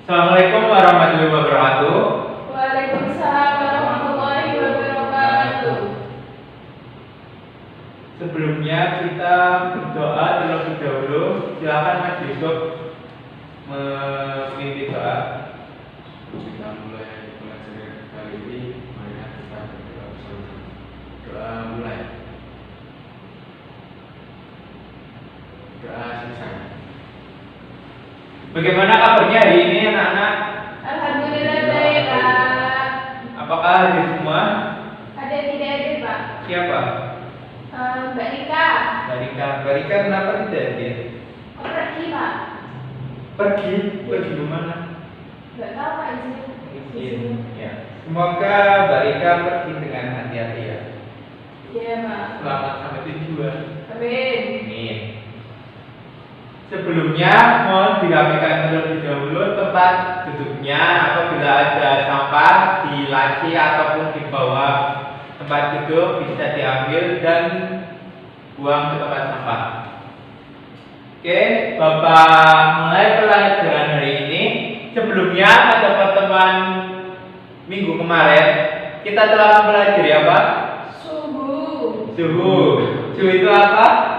Assalamualaikum warahmatullahi wabarakatuh. Waalaikumsalam warahmatullahi wabarakatuh. Sebelumnya kita berdoa terlebih dahulu. Silakan Mas Yusuf memimpin doa. Kita mulai pelajaran kali ini. Mari kita berdoa bersama. Doa mulai. Doa selesai. Bagaimana kabarnya hari ini anak-anak? Alhamdulillah baik, Pak. Apakah hadir semua? Ada tidak hadir, Pak? Siapa? Mbak Rika. Mbak Rika kenapa tidak hadir? Pergi, Pak. Pergi kemana? Nggak tahu, Pak, Izin. Ya. Semoga Mbak Rika pergi dengan hati-hati ya. Iya, Pak. Selamat sampai tujuan. Amin. Amin. Sebelumnya mohon dirapikan terlebih dahulu tempat duduknya. Apabila ada sampah di laci ataupun di bawah tempat duduk bisa diambil dan buang ke tempat sampah. Oke, Bapak mulai pelajaran hari ini. Sebelumnya pada pertemuan minggu kemarin kita telah mempelajari apa? Suhu. Suhu itu apa?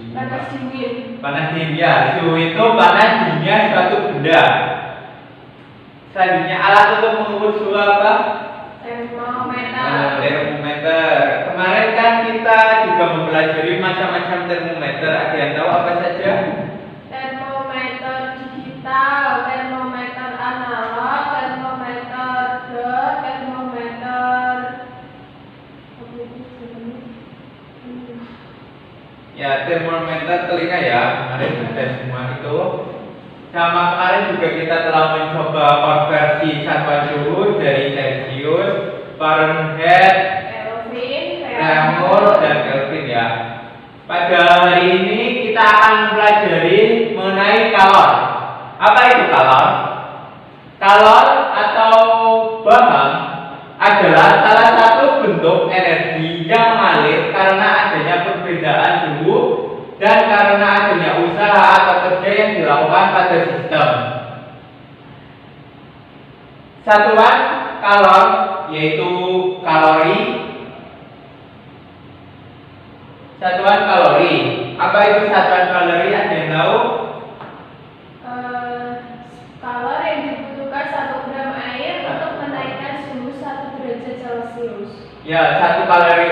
Panas dingin. Panas dingin ya. Suhu itu panas dinginnya suatu benda. Selanjutnya alat untuk mengukur suhu apa? Termometer. Termometer. Kemarin kan kita juga mempelajari macam-macam termometer. Ada yang tahu apa saja? Termometer digital, termometer analog, termometer dot, termometer Ya, termometer telinga ya. Kemarin ada semua itu. Sama kemarin juga kita telah mencoba konversi satuan suhu dari Celcius, Fahrenheit, Kelvin, Reaumur, dan Kelvin ya. Pada hari ini kita akan mempelajari mengenai kalor. Apa itu kalor? Kalor atau Bohm adalah salah satu bentuk energi yang mengalir karena adanya perbedaan suhu dan karena adanya usaha atau kerja yang dilakukan pada sistem. Satuan kalor yaitu kalori. Satuan kalori. Apa itu satuan kalori? Ada yang tahu? Kalor yang dibutuhkan 1 gram air untuk menaikkan suhu 1 derajat Celcius. Ya, 1 kalori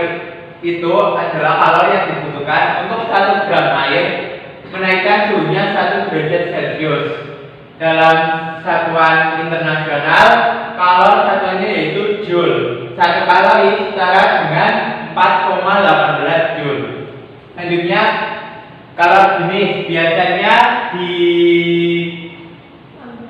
itu adalah kalor yang dibutuhkan untuk 1 gram air menaikkan suhunya 1 derajat Celcius. Dalam satuan internasional, kalor satuannya yaitu joule. 1 kalori setara dengan 4,18 joule. Selanjutnya, kalor jenis biasanya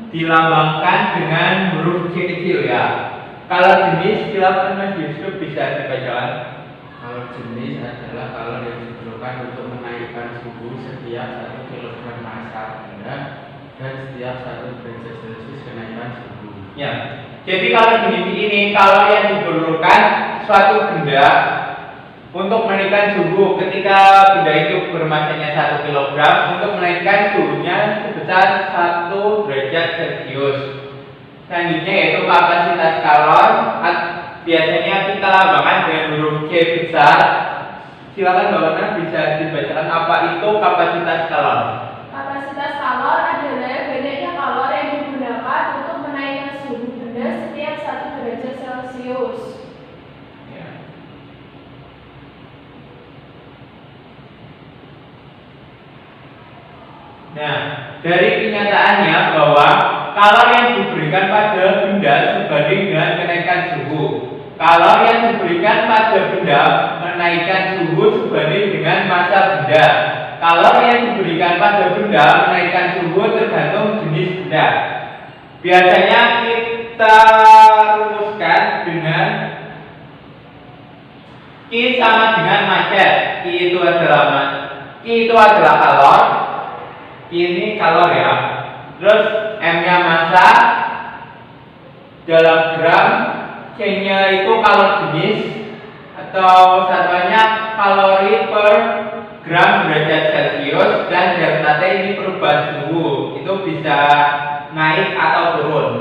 dilambangkan dengan huruf C kecil ya. Kalor jenis silakan Mas Yusuf bisa dibacakan. Kalor jenis adalah kalor yang diperlukan untuk menaikkan suhu setiap 1 kg massa benda dan setiap 1 derajat Celcius kenaikan suhu. Ya. Jadi kalor jenis ini kalor yang diperlukan suatu benda untuk menaikkan suhu ketika benda itu bermasanya 1 kg untuk menaikkan suhunya sebesar 1 derajat Celcius. Selanjutnya yaitu kapasitas kalor. Biasanya kita lambangkan dengan huruf C besar. Silakan Mbak Wana bisa dibacakan apa itu kapasitas kalor. Kapasitas kalor adalah banyaknya kalor yang digunakan untuk menaikkan suhu benda setiap 1 derajat Celcius. Ya. Nah, dari kenyataannya bahwa kalor yang diberikan pada benda sebanding dengan kenaikan suhu. Kalor yang diberikan pada benda menaikkan suhu sebanding dengan massa benda. Kalor yang diberikan pada benda menaikkan suhu tergantung jenis benda. Biasanya kita rumuskan dengan Q sama dengan macet. Q itu adalah kalor. Q ini kalor ya. Terus M-nya massa dalam gram, C-nya itu kalor jenis atau satuannya kalori per gram derajat Celcius, dan delta T ini perubahan suhu. Itu bisa naik atau turun.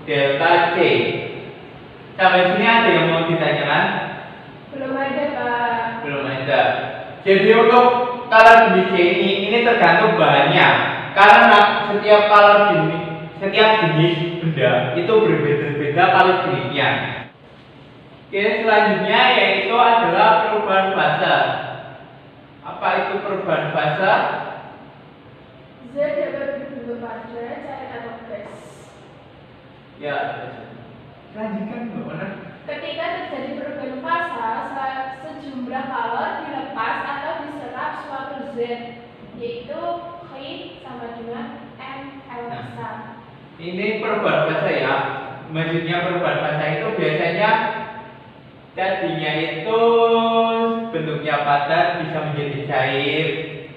Delta T. Sampai sini ada yang mau ditanyakan? Belum ada, Pak. Belum ada. Jadi untuk kalor jenis C ini tergantung bahannya. Karena setiap jenis benda itu berbeda-beda kalor jenisnya. Oke, selanjutnya yaitu adalah perubahan fase. Apa itu perubahan fase? Z dapat berbentuk pada, cair atau gas. Ya, lanjutkan bagaimana? Ketika terjadi perubahan fase, sejumlah kalor dilepas atau diserap suatu Z, yaitu Q sama dengan ml besar. Ini perubahan fase ya. Maksudnya perubahan fase itu biasanya tadinya itu bentuknya padat bisa menjadi cair,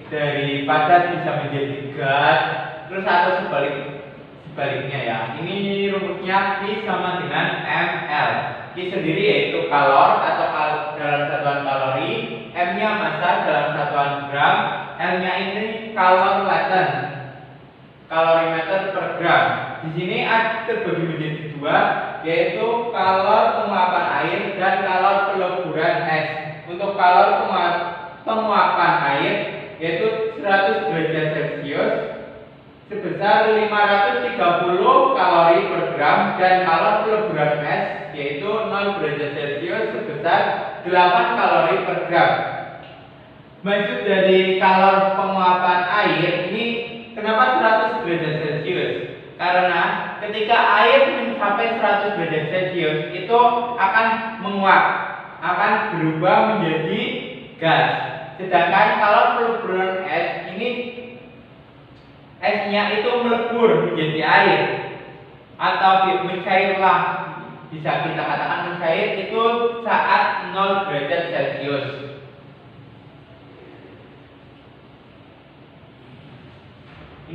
dari padat bisa menjadi gas, terus atau sebaliknya ya. Ini rumusnya Q sama dengan ml. Q sendiri yaitu kalor atau dalam satuan kalori, M-nya massa dalam satuan gram, L-nya ini kalor laten, kalorimeter per gram. Di sini terbagi menjadi dua, yaitu kalor penguapan air dan kalor peleburan es. Untuk kalor penguapan air yaitu 100 derajat Celcius sebesar 530 kalori per gram, dan kalor peleburan es yaitu 0 derajat Celcius sebesar 8 kalori per gram. Maksud dari kalor penguapan air ini kenapa 100 derajat Celcius? Karena ketika air mencapai 100 derajat Celcius itu akan menguap, akan berubah menjadi gas. Sedangkan kalau peleburan es ini esnya itu melebur menjadi air atau mencairlah, bisa kita katakan mencair itu saat 0 derajat Celcius.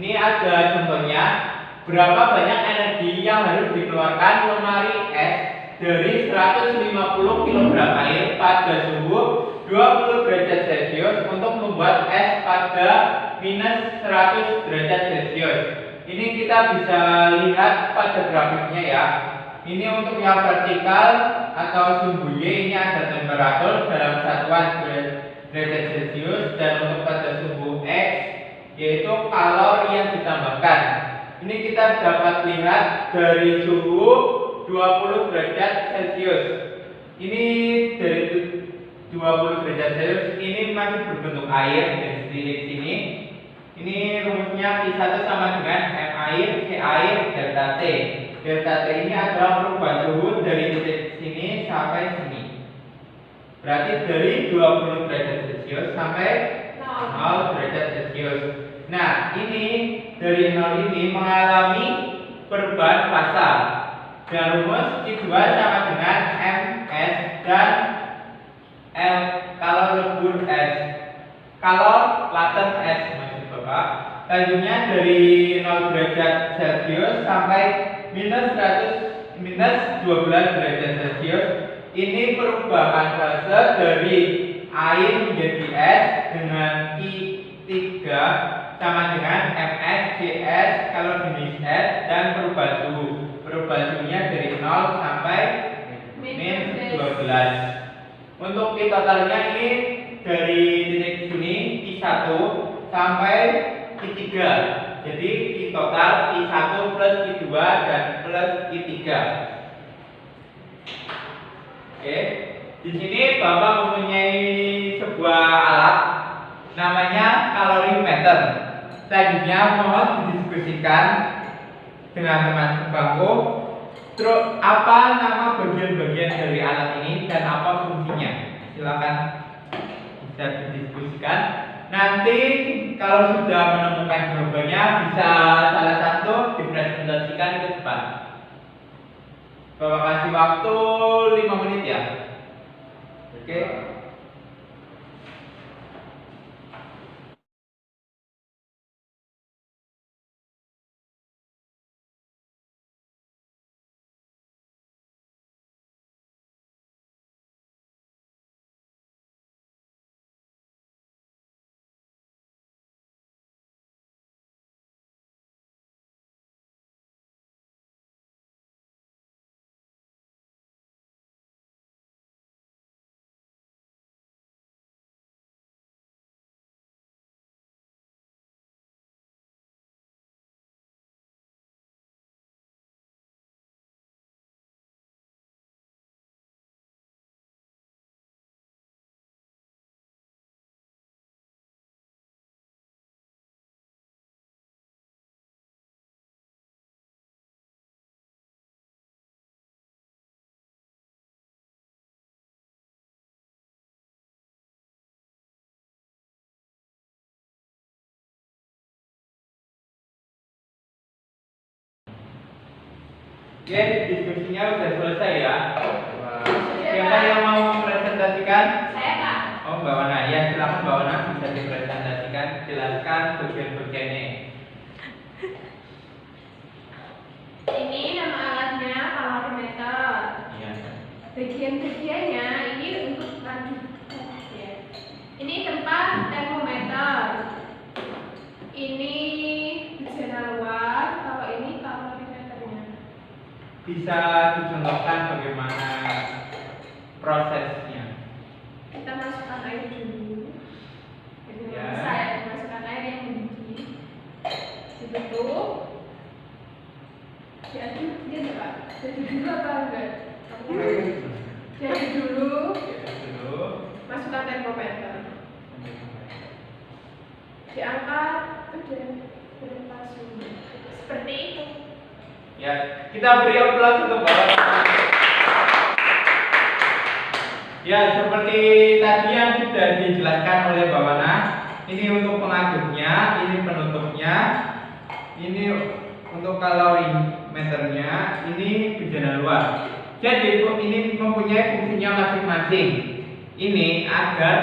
Ini ada contohnya. Berapa banyak energi yang harus dikeluarkan lemari es dari 150 kg air pada suhu 20 derajat Celcius untuk membuat es pada minus 100 derajat Celcius. Ini kita bisa lihat pada grafiknya ya. Ini untuk yang vertikal atau sumbu Y ini ada temperatur dalam satuan derajat Celcius, dan untuk pada sumbu X yaitu kalor yang ditambahkan. Ini kita dapat lihat dari suhu 20 derajat Celcius. Ini dari 20 derajat Celcius ini masih berbentuk air dan titik sini. Ini rumusnya Q1 sama dengan M air, C air, delta T. Delta T ini adalah perubahan suhu dari titik sini sampai sini. Berarti dari 20 derajat Celcius sampai 0 derajat Celcius. Nah, ini dari 0 ini mengalami perubahan fase. Dan rumus Q2 sama dengan MS dan L kalor lebur S. Kalor laten S maksud Bapak. Selanjutnya dari 0 derajat Celcius sampai minus 12 derajat Celcius. Ini perubahan fase dari air menjadi es dengan I3 sama dengan MS, CS kalau jenis S, dan perubahan suhu. Perubahan suhunya dari 0 sampai min 12. Untuk Q totalnya ini dari titik sini Q1 sampai Q3. Jadi Q total Q1 plus Q2 dan plus Q3. Oke. Di sini Bapak mempunyai sebuah alat namanya kalorimeter. Selanjutnya mohon didiskusikan dengan teman sebangku. Terus apa nama bagian-bagian dari alat ini dan apa fungsinya? Silakan bisa didiskusikan. Nanti kalau sudah menemukan jawabannya bisa salah satu dipresentasikan ke depan. Bapak kasih waktu 5 menit ya. Oke. Oke, diskusinya udah selesai ya. Wah, Siapa yang mau mempresentasikan? Saya Kak. Oh, Mbak Wana. Ya, silakan Mbak Wana bisa dipresentasikan. Jelaskan bagian-bagiannya. Ini nama alatnya kalorimeter. Iya. Bagian-bagiannya ini untuk lanjut. Ya. Ini tempat termometer. Ini bejana luar. Kalau ini kalorimeternya. Bisa dicontohkan bagaimana prosesnya? Kita masukkan air dulu. Jadi Ya. saya masukkan air yang mendidih. Dibentuk. Diaduk dia enggak Pak? Jadi dulu apa enggak? Jadi dulu Dulu. masukkan termometer. Diangkat udah berpasung. Seperti itu. Ya, kita beri aplaus untuk Mbak Wana. Ya, seperti tadi yang sudah dijelaskan oleh Mbak Wana, ini untuk pengaduknya, ini penutupnya, ini untuk kalorimeternya, ini bejana luar. Jadi ini mempunyai fungsinya masing-masing. Ini agar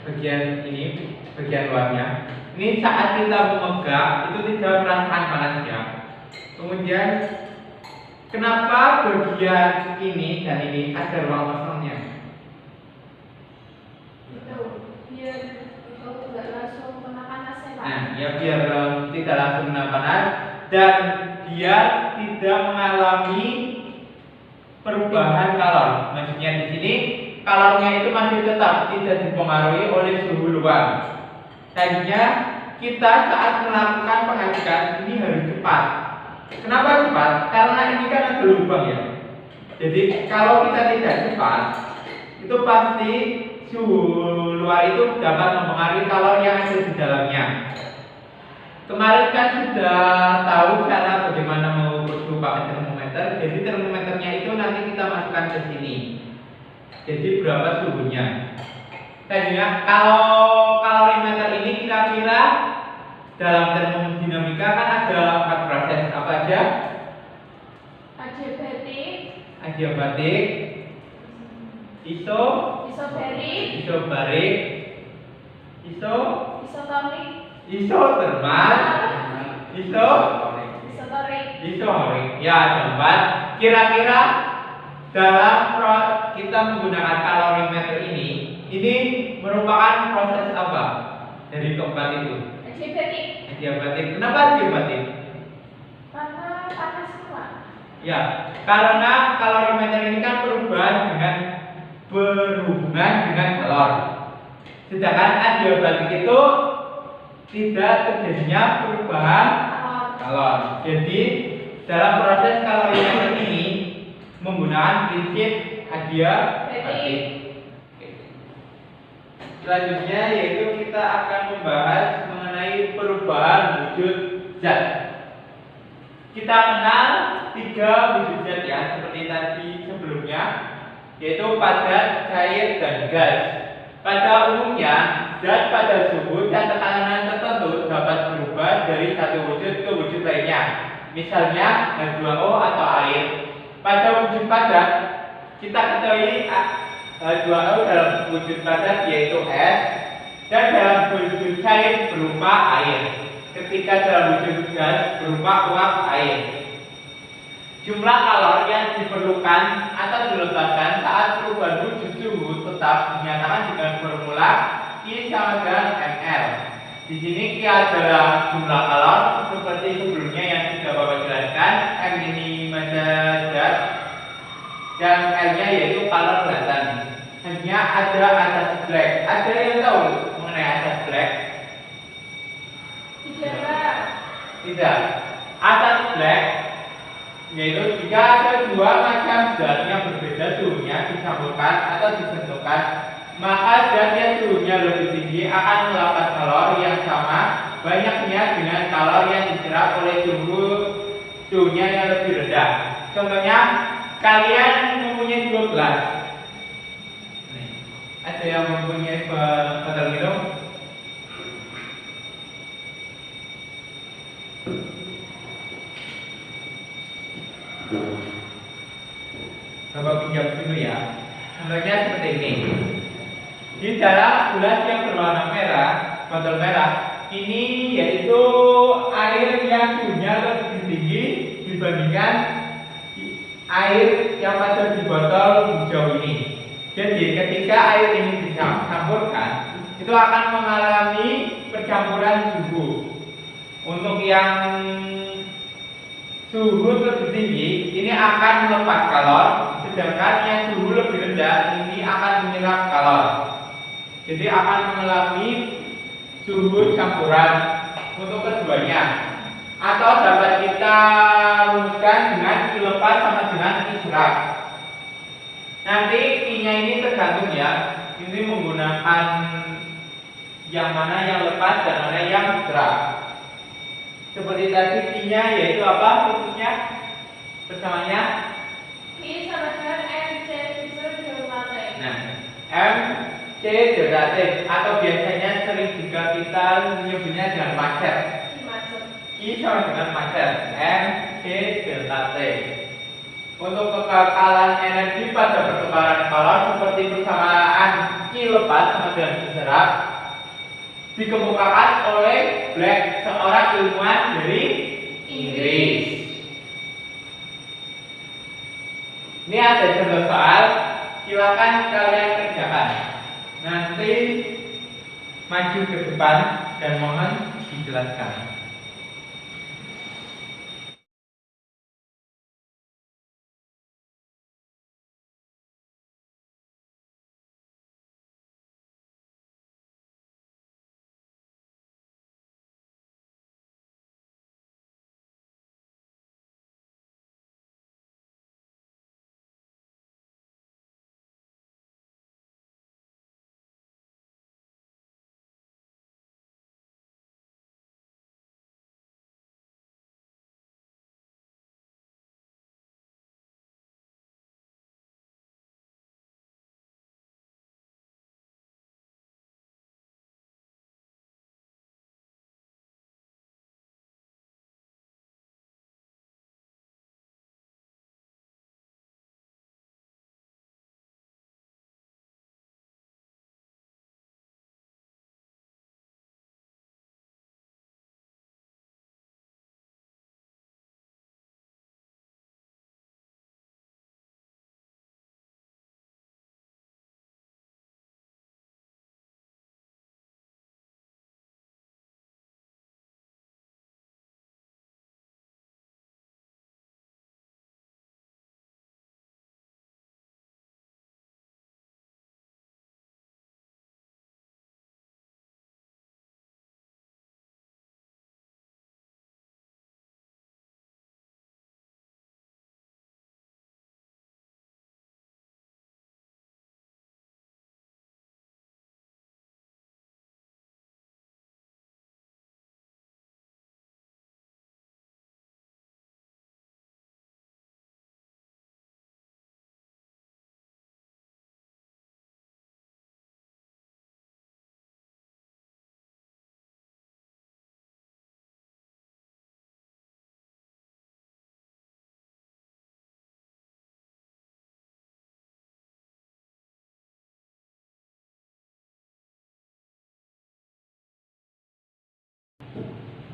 bagian ini, bagian luarnya, ini saat kita memegang itu tidak merasakan panasnya. Kemudian kenapa bagian ini dan ini ada ruang kosongnya? Itu biar kalau nggak langsung kena panasnya Pak. Nah, ya biar tidak langsung kena panas dan dia tidak mengalami perubahan kalor. Maksudnya di sini kalornya itu masih tetap tidak dipengaruhi oleh suhu luar. Tadinya kita saat melakukan pengadukan ini harus cepat. Kenapa cepat? Karena ini kan ada lubang ya. Jadi kalau kita tidak cepat, itu pasti suhu luar itu dapat mempengaruhi kalor yang ada di dalamnya. Kemarin kan sudah tahu cara bagaimana mengukur suhu pakai termometer. Jadi termometernya itu nanti kita masukkan ke sini. Jadi berapa suhunya? Tadinya kalau kalorimeter ini kira-kira dalam termodinamika kan ada 4 proses. Apa aja? Adiabatik, Adiabatik, isobarik, isobarik, isotonik, isotermal, isotorik. isohorik. Ya, ada 4. Kira-kira dalam kita menggunakan kalorimeter ini merupakan proses apa dari keempat itu? Adiabatik. Adiabatik. Kenapa adiabatik? Karena panas keluar. Ya, karena kalorimeter ini kan berhubungan dengan kalor. Sedangkan adiabatik itu tidak terjadinya perubahan kalor. Jadi dalam proses kalorimeter ini menggunakan prinsip adiabatik. Selanjutnya yaitu kita akan membahas mengenai perubahan wujud zat. Kita kenal 3 wujud zat ya, seperti tadi sebelumnya, yaitu padat, cair, dan gas. Pada umumnya, zat pada suhu dan tekanan tertentu dapat berubah dari satu wujud ke wujud lainnya. Misalnya H2O atau air. Pada wujud padat, kita ketahui H2O dalam wujud padat yaitu es, dan dalam wujud cair berupa air. Ketika dalam wujud gas berupa uap air. Jumlah kalor yang diperlukan atau dilepaskan saat perubahan wujud suhu tetap dinyatakan dengan formula I sama dengan ml. Di sini Q adalah jumlah kalor seperti sebelumnya yang sudah Bapak jelaskan. M ini massa zat dan L-nya yaitu kalor buatan. Hanya ada asas black. Ada yang tahu mengenai asas black? Tidak. Asas black yaitu jika ada 2 macam zat yang berbeda suhunya dicampurkan atau disentuhkan, maka zat yang suhunya lebih tinggi akan melepas kalor yang sama banyaknya dengan kalor yang diserap oleh suhunya yang lebih rendah. Contohnya, kalian mempunyai 2 gelas. Ada yang mempunyai botol minum? Bapak pinjam dulu ya. Contohnya seperti ini. Di dalam gelas yang berwarna merah, botol merah, ini yaitu air yang suhunya lebih tinggi dibandingkan air yang ada di botol hijau ini. Jadi ketika air ini dicampurkan, itu akan mengalami percampuran suhu. Untuk yang suhu lebih tinggi, ini akan melepas kalor, sedangkan yang suhu lebih rendah, ini akan menyerap kalor. Jadi akan mengalami suhu campuran untuk keduanya. Atau dapat kita rumuskan dengan I lepas sama dengan I serap. Nanti I-nya ini tergantung ya. Ini menggunakan yang mana yang lepas dan mana yang serap. Seperti tadi I-nya yaitu apa rumusnya? Persamanya I sama dengan MC kusur delta. Nah, MC delta T atau biasanya sering juga kita menyebutnya dengan macet. I sama dengan macet MC delta T. Untuk kekekalan energi pada pertukaran kalor seperti persamaan I lepas sama dengan I serap dikemukakan oleh Black, seorang ilmuwan dari Inggris. Ini ada contoh soal, silakan kalian kerjakan. Nanti maju ke depan dan mohon dijelaskan.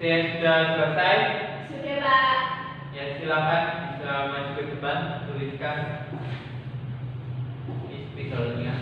Tes sudah selesai? Sudah, Pak. Ya silakan bisa maju ke depan, tuliskan di spidolnya.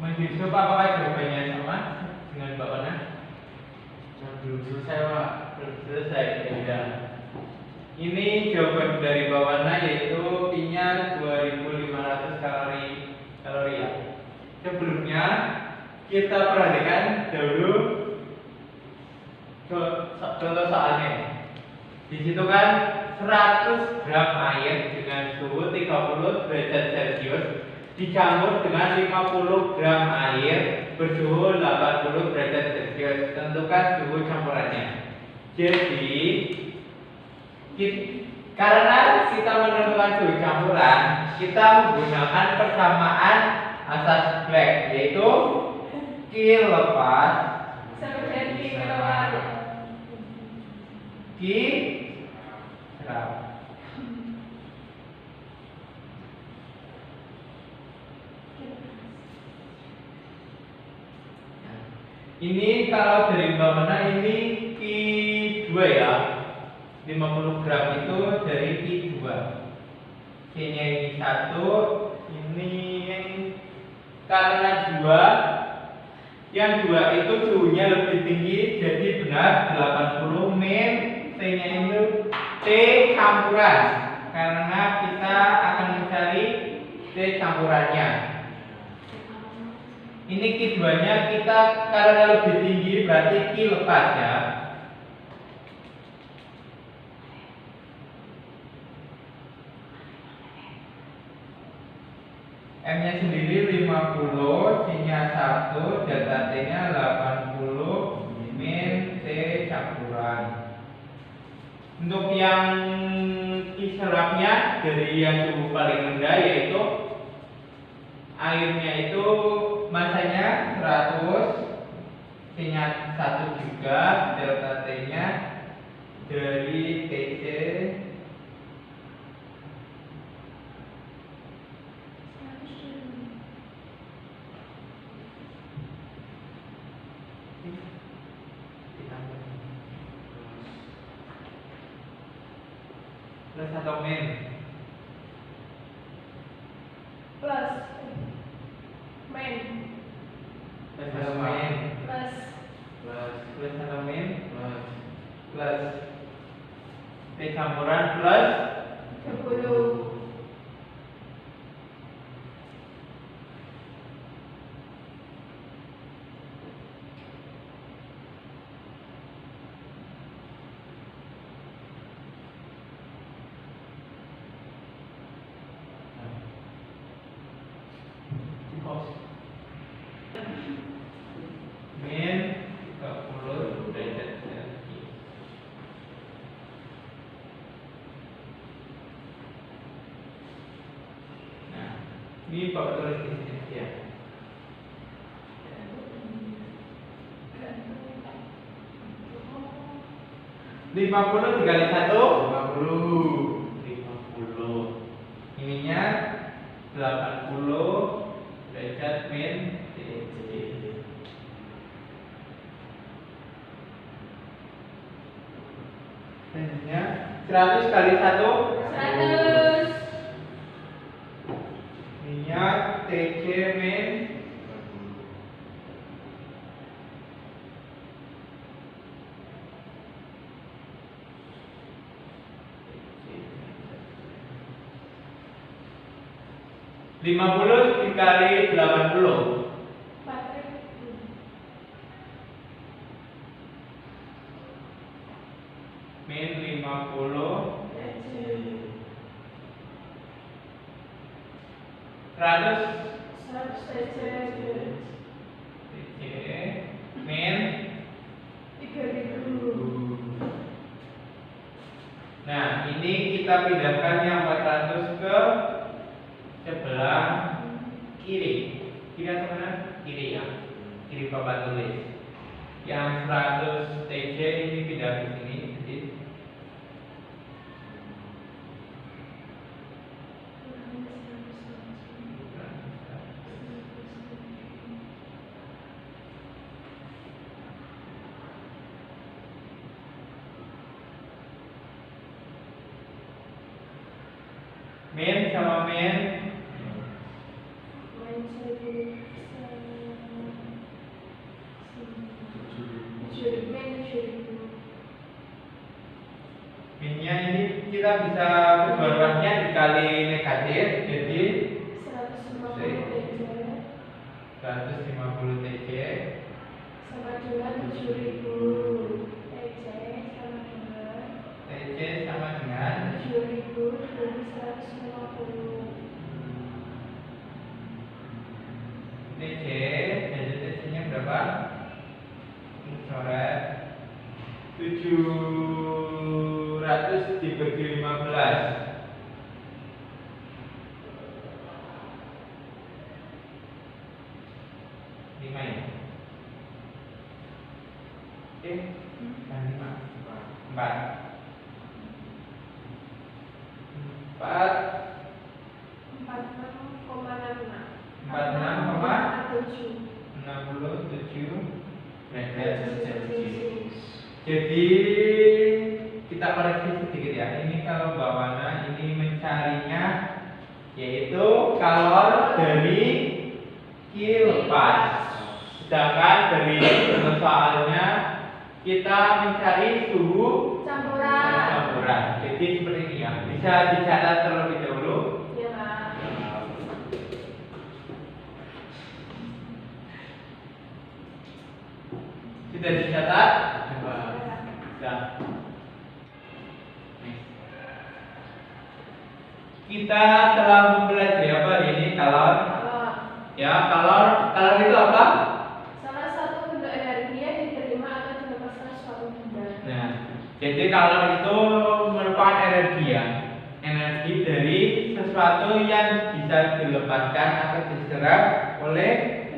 Mas Yusuf, apakah jawabannya sama dengan Mbak Wana? Belum selesai, Pak. Belum selesai. Iya. Ini jawaban dari Mbak Wana, yaitu Pi-nya 2500 kalori ya. Sebelumnya kita perhatikan dahulu contoh soalnya. Di situ kan 100 gram air dengan suhu 30 derajat Celcius dicampur dengan 50 gram air bersuhu 80 derajat Celcius. Tentukan suhu campurannya. Jadi karena kita menentukan suhu campuran, kita menggunakan persamaan asas Black, yaitu Q lepas Sama dengan Q keluar. Q serap. Ini kalau dari Mbak Mana ini Q2 ya. 50 gram itu dari Q2. Q-nya ini 1, ini karena 2, yang 2 itu suhunya lebih tinggi, jadi benar 80 min. T-nya itu T campuran, karena kita akan mencari T campurannya. Ini Q2-nya kita karena lebih tinggi berarti Q lepas ya. M-nya sendiri 50, C-nya 1, delta T-nya 80 min T campuran. Untuk yang serapnya dari yang suhu paling rendah, yaitu airnya itu masanya 100, C-nya 1 juga, delta T-nya dari TC plus atau min? Plus. Main. Plus atau min? Plus. Plus atau min? Plus. Plus T campuran plus 30. min 30 derajat Celcius. Nah, ini Bapak tulis di sini ya. 50 dikali 1 50. Ininya 80 derajat min TC. Selanjutnya 100 kali 1 100. minyak TC min 50 dikali 80 4.000. min 50 100 100 TC min 3.000. Nah, ini kita pindahkan yang 400 ke sebelah kiri. Kiri atau mana? Kiri ya. Kiri Bapak tulis. Yang 100 TC ini pindah ke sini. Jadi min sama min Main 1.000. 7.000. Minnya ini kita bisa kedua ruasnya dikali negatif, jadi 150 TJ sama dengan 7.000. TJ sama dengan TJ sama dengan 7.000 dibagi 150. TJ, jadi TJ-nya berapa? Coret 700 dibagi 15. 5 ya? Bukan 5. 4. 46,67 derajat Celcius. Jadi kita koreksi sedikit ya. Ini kalau bawana ini mencarinya yaitu kalor dari Q lepas. Sedangkan dari soalnya kita mencari suhu campuran. Jadi seperti ini ya. Bisa dicatat terlebih dahulu. Ya, Kak. Sudah dicatat? Sudah. Kita telah mempelajari apa hari ini? Kalor. Ya, kalor itu apa? Salah satu bentuk energi yang diterima atau dilepaskan suatu benda. Nah, jadi kalor itu merupakan energi ya. Energi dari sesuatu yang bisa dilepaskan atau diserap oleh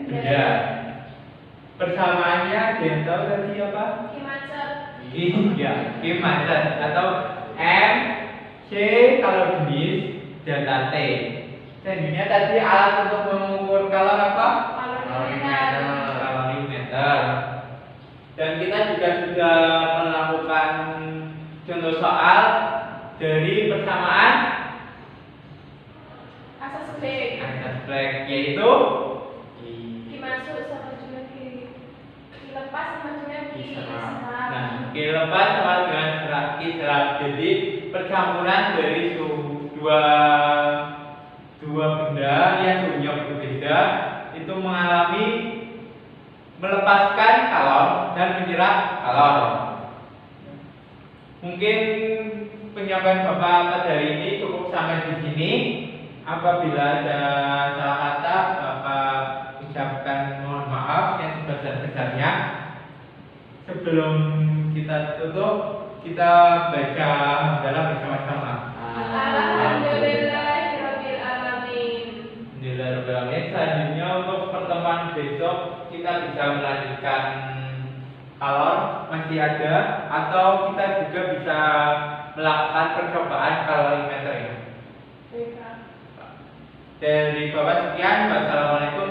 benda. Persamaannya dia tahu tadi apa? Iya, Q macet atau M C kalor jenis delta T. Dan ini tadi alat untuk mengukur kalor apa? Kalorimeter. Dan kita juga sudah melakukan contoh soal dari persamaan Asas Planck. asas Planck, yaitu Dimasuk sama dengan dilepas sama dengan diserap. nah, Q lepas sama dengan Q serap. Jadi percampuran dari dua benda yang suhunya berbeda itu mengalami melepaskan kalor dan menyerap kalor. Mungkin penyampaian Bapak pada hari ini cukup sampai di sini. Apabila ada salah kata, Bapak ucapkan mohon maaf yang sebesar-besarnya. Sebelum kita tutup, kita baca hamdalah bersama-sama. Alhamdulillahirabbil alamin. Alhamdulillah. Selanjutnya untuk pertemuan besok kita bisa melanjutkan kalor masih ada, atau kita juga bisa melakukan percobaan kalorimeter ini. Baik, Kak. Dari Bapak sekian, wassalamualaikum